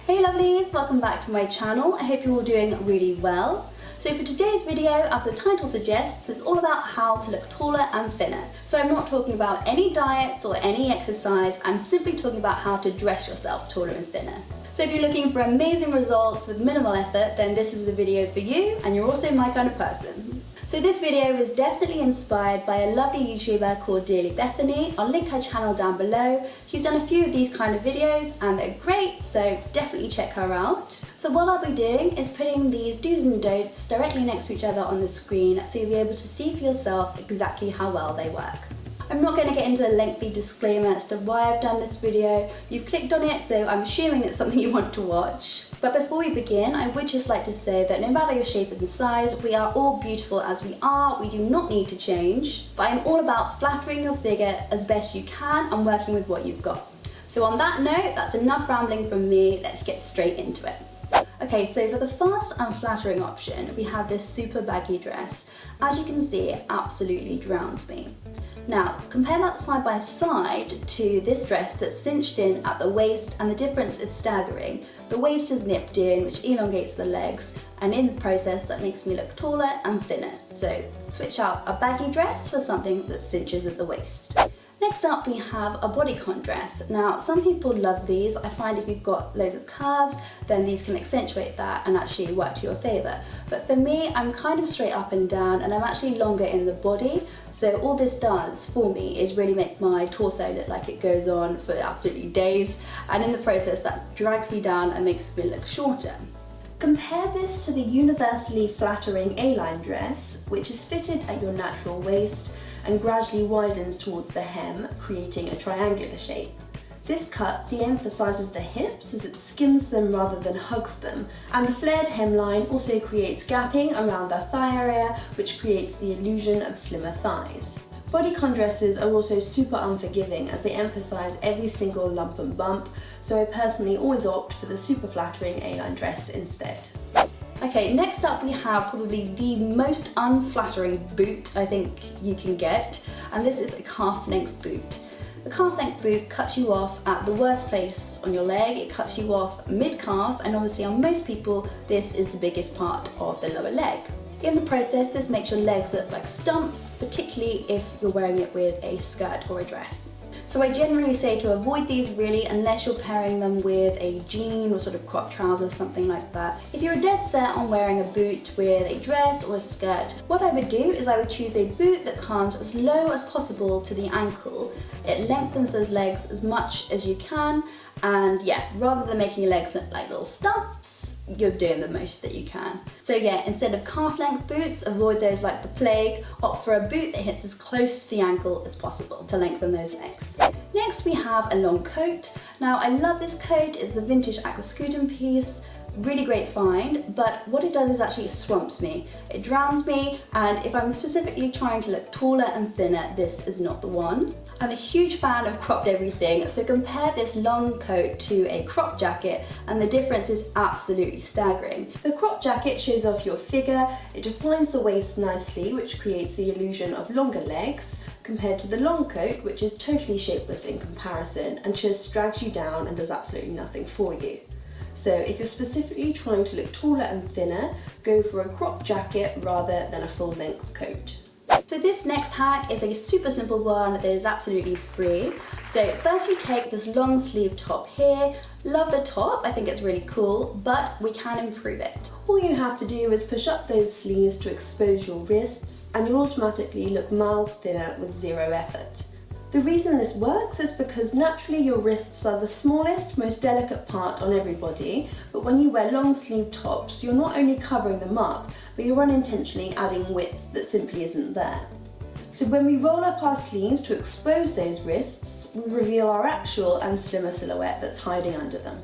Hey lovelies, welcome back to my channel. I hope you're all doing really well. So for today's video, as the title suggests, it's all about how to look taller and thinner. So I'm not talking about any diets or any exercise, I'm simply talking about how to dress yourself taller and thinner. So if you're looking for amazing results with minimal effort, then this is the video for you, and you're also my kind of person. So this video was definitely inspired by a lovely YouTuber called Dearly Bethany. I'll link her channel down below. She's done a few of these kind of videos and they're great, so definitely check her out. So what I'll be doing is putting these do's and don'ts directly next to each other on the screen so you'll be able to see for yourself exactly how well they work. I'm not going to get into a lengthy disclaimer as to why I've done this video. You've clicked on it, so I'm assuming it's something you want to watch. But before we begin, I would just like to say that no matter your shape and size, we are all beautiful as we are. We do not need to change. But I'm all about flattering your figure as best you can and working with what you've got. So on that note, that's enough rambling from me. Let's get straight into it. Okay, so for the first unflattering option, we have this super baggy dress. As you can see, it absolutely drowns me. Now, compare that side by side to this dress that's cinched in at the waist, and the difference is staggering. The waist is nipped in, which elongates the legs, and in the process that makes me look taller and thinner. So switch out a baggy dress for something that cinches at the waist. Next up, we have a bodycon dress. Now, some people love these. I find if you've got loads of curves, then these can accentuate that and actually work to your favour. But for me, I'm kind of straight up and down, and I'm actually longer in the body. So all this does for me is really make my torso look like it goes on for absolutely days. And in the process, that drags me down and makes me look shorter. Compare this to the universally flattering A-line dress, which is fitted at your natural waist and gradually widens towards the hem, creating a triangular shape. This cut de-emphasises the hips as it skims them rather than hugs them, and the flared hemline also creates gapping around the thigh area, which creates the illusion of slimmer thighs. Bodycon dresses are also super unforgiving as they emphasise every single lump and bump, so I personally always opt for the super flattering A-line dress instead. Okay, next up we have probably the most unflattering boot I think you can get, and this is a calf length boot. The calf length boot cuts you off at the worst place on your leg. It cuts you off mid-calf, and obviously on most people this is the biggest part of the lower leg. In the process, this makes your legs look like stumps, particularly if you're wearing it with a skirt or a dress. So I generally say to avoid these really unless you're pairing them with a jean or sort of crop trousers, something like that. If you're dead set on wearing a boot with a dress or a skirt, what I would do is I would choose a boot that comes as low as possible to the ankle. It lengthens those legs as much as you can, and yeah, rather than making your legs look like little stumps, you're doing the most that you can. So yeah, instead of calf length boots, avoid those like the plague. Opt for a boot that hits as close to the ankle as possible to lengthen those legs. Next we have a long coat. Now I love this coat, it's a vintage aquascutum piece. Really great find, but what it does is actually it swamps me. It drowns me, and if I'm specifically trying to look taller and thinner, this is not the one. I'm a huge fan of cropped everything, so compare this long coat to a crop jacket and the difference is absolutely staggering. The crop jacket shows off your figure, it defines the waist nicely, which creates the illusion of longer legs, compared to the long coat, which is totally shapeless in comparison and just drags you down and does absolutely nothing for you. So if you're specifically trying to look taller and thinner, go for a crop jacket rather than a full length coat. So this next hack is a super simple one that is absolutely free. So first you take this long sleeve top here. Love the top, I think it's really cool, but we can improve it. All you have to do is push up those sleeves to expose your wrists, and you'll automatically look miles thinner with zero effort. The reason this works is because naturally your wrists are the smallest, most delicate part on everybody, but when you wear long sleeve tops, you're not only covering them up, but you're unintentionally adding width that simply isn't there. So when we roll up our sleeves to expose those wrists, we reveal our actual and slimmer silhouette that's hiding under them.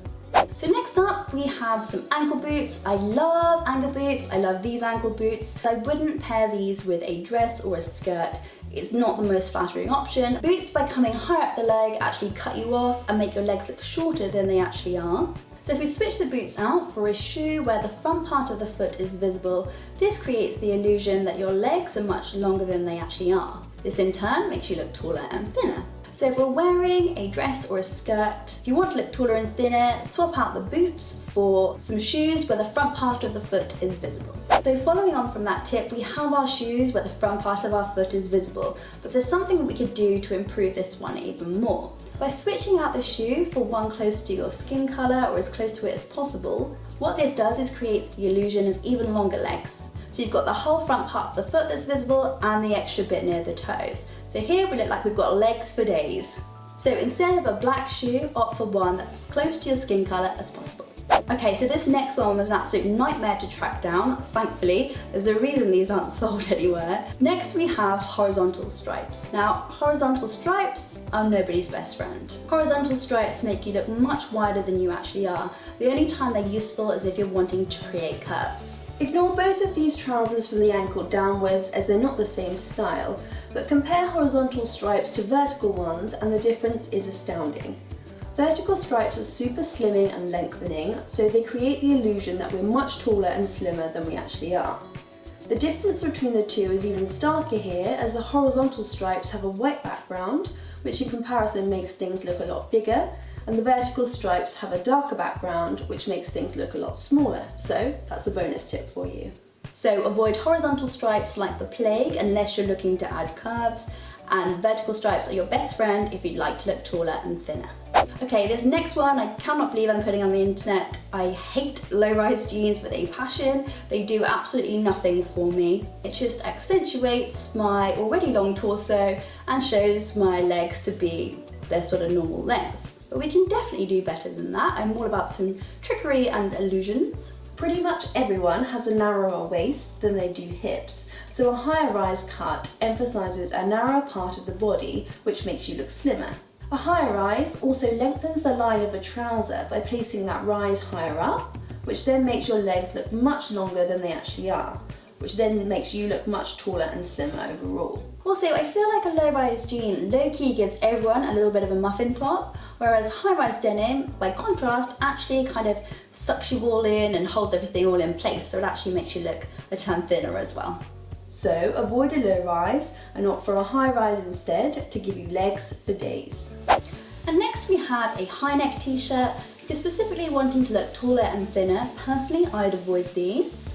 So next up we have some ankle boots. I love ankle boots, I love these ankle boots. I wouldn't pair these with a dress or a skirt. It's not the most flattering option. Boots, by coming higher up the leg, actually cut you off and make your legs look shorter than they actually are. So if we switch the boots out for a shoe where the front part of the foot is visible, this creates the illusion that your legs are much longer than they actually are. This in turn makes you look taller and thinner. So if we're wearing a dress or a skirt, if you want to look taller and thinner, swap out the boots for some shoes where the front part of the foot is visible. So following on from that tip, we have our shoes where the front part of our foot is visible, but there's something that we could do to improve this one even more. By switching out the shoe for one close to your skin colour or as close to it as possible, what this does is creates the illusion of even longer legs. So you've got the whole front part of the foot that's visible and the extra bit near the toes. So here we look like we've got legs for days. So instead of a black shoe, opt for one that's as close to your skin colour as possible. Okay, so this next one was an absolute nightmare to track down. Thankfully, there's a reason these aren't sold anywhere. Next we have horizontal stripes. Now, horizontal stripes are nobody's best friend. Horizontal stripes make you look much wider than you actually are. The only time they're useful is if you're wanting to create curves. Ignore both of these trousers from the ankle downwards as they're not the same style, but compare horizontal stripes to vertical ones and the difference is astounding. Vertical stripes are super slimming and lengthening, so they create the illusion that we're much taller and slimmer than we actually are. The difference between the two is even starker here, as the horizontal stripes have a white background, which in comparison makes things look a lot bigger, and the vertical stripes have a darker background, which makes things look a lot smaller. So that's a bonus tip for you. So avoid horizontal stripes like the plague unless you're looking to add curves, and vertical stripes are your best friend if you'd like to look taller and thinner. Okay, this next one I cannot believe I'm putting on the internet. I hate low-rise jeans with a passion. They do absolutely nothing for me. It just accentuates my already long torso and shows my legs to be their sort of normal length. But we can definitely do better than that. I'm all about some trickery and illusions. Pretty much everyone has a narrower waist than they do hips, so a higher rise cut emphasises a narrower part of the body, which makes you look slimmer. A higher rise also lengthens the line of a trouser by placing that rise higher up, which then makes your legs look much longer than they actually are, which then makes you look much taller and slimmer overall. Also, I feel like a low-rise jean low-key gives everyone a little bit of a muffin top, whereas high-rise denim, by contrast, actually kind of sucks you all in and holds everything all in place, so it actually makes you look a ton thinner as well. So avoid a low rise and opt for a high rise instead to give you legs for days. And next we have a high neck t-shirt. If you're specifically wanting to look taller and thinner, personally I'd avoid these.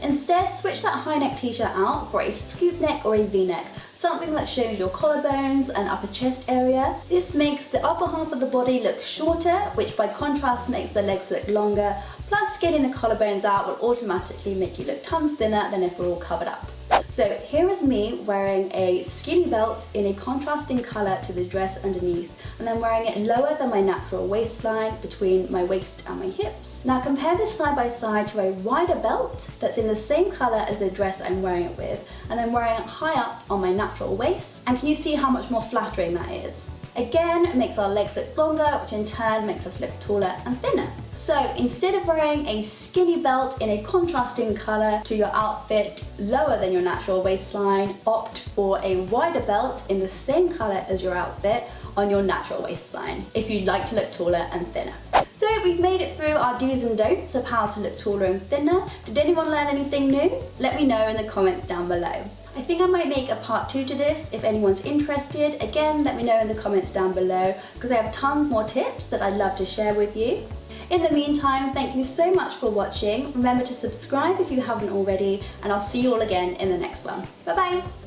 Instead, switch that high neck t-shirt out for a scoop neck or a v-neck, something that shows your collarbones and upper chest area. This makes the upper half of the body look shorter, which by contrast makes the legs look longer, plus getting the collarbones out will automatically make you look tons thinner than if we're all covered up. So here is me wearing a skinny belt in a contrasting colour to the dress underneath, and then wearing it lower than my natural waistline between my waist and my hips. Now compare this side by side to a wider belt that's in the same colour as the dress I'm wearing it with, and then wearing it high up on my natural waist, and can you see how much more flattering that is? Again, it makes our legs look longer, which in turn makes us look taller and thinner. So instead of wearing a skinny belt in a contrasting colour to your outfit lower than your natural waistline, opt for a wider belt in the same colour as your outfit on your natural waistline if you'd like to look taller and thinner. So we've made it through our do's and don'ts of how to look taller and thinner. Did anyone learn anything new? Let me know in the comments down below. I think I might make a part 2 to this if anyone's interested. Again, let me know in the comments down below because I have tons more tips that I'd love to share with you. In the meantime, thank you so much for watching. Remember to subscribe if you haven't already, and I'll see you all again in the next one. Bye bye!